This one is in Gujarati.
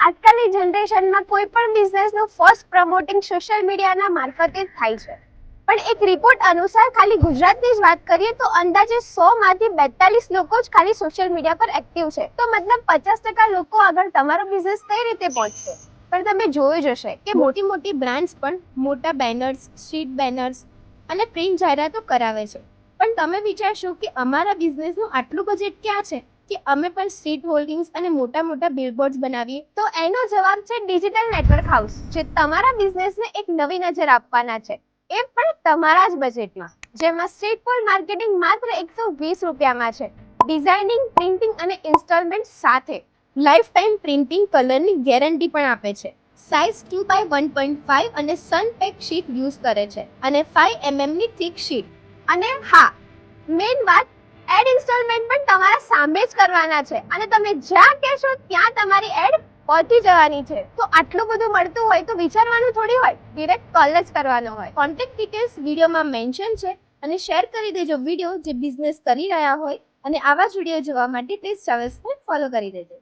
આજકાલની જનરેશનમાં કોઈ પણ બિઝનેસનું ફર્સ્ટ પ્રમોટિંગ સોશિયલ મીડિયાના મારફતે જ થાય છે. પણ એક રિપોર્ટ અનુસાર ખાલી ગુજરાતની જ વાત કરીએ તો અંદાજે 100 માંથી 42 લોકો જ ખાલી સોશિયલ મીડિયા પર એક્ટિવ છે. તો મતલબ 50% લોકો આગળ તમારો બિઝનેસ કઈ રીતે પહોંચશે? પણ તમે જોયું જ હશે કે મોટી મોટી બ્રાન્ડ્સ પણ મોટા બેનર્સ, સ્ટ્રીટ બેનર્સ અને પ્રિન્ટ જાહેરાતો કરાવે છે. પણ તમે વિચારશો કે અમારા બિઝનેસનું આટલું બજેટ ક્યાં છે કે અમે પણ સ્ટ્રીટ હોલ્ડિંગ્સ અને મોટા મોટા બિલબોર્ડ્સ બનાવીએ? તો એનો જવાબ છે ડિજિટલ નેટવર્ક હાઉસ, જે તમારા બિઝનેસને એક નવી નજર આપવાના છે, એ પણ તમારા જ બજેટમાં. જેમાં સ્ટ્રીટ ફૂડ માર્કેટિંગ માત્ર 120 રૂપિયામાં છે, ડિઝાઇનિંગ, પ્રિન્ટિંગ અને ઇન્સ્ટોલમેન્ટ સાથે. લાઈફ ટાઈમ પ્રિન્ટિંગ કલરની ગેરંટી પણ આપે છે. સાઇઝ 2x1.5 અને સન પેક શીટ યુઝ કરે છે અને 5 mm ની થીક શીટ. અને હા, મેઇન વાત, એડ ઇન્સ્ટોલમેન્ટ પણ તમારા સામે જ કરવાના છે અને તમે જ્યાં કહેશો ત્યાં તમારી એડ પહોંચી જવાની છે. તો આટલું બધું મળતું હોય તો વિચારવાનું થોડી હોય, ડિરેક્ટ કોલ જ કરવાનો હોય. કોન્ટેક્ટ ડિટેલ્સ વિડીયોમાં મેન્શન છે અને શેર કરી દેજો વિડીયો જે બિઝનેસ કરી રહ્યા હોય, અને આવા જ વિડીયો જોવા માટે પ્લીઝ ટ્રાવેલ્સને ફોલો કરી દેજો.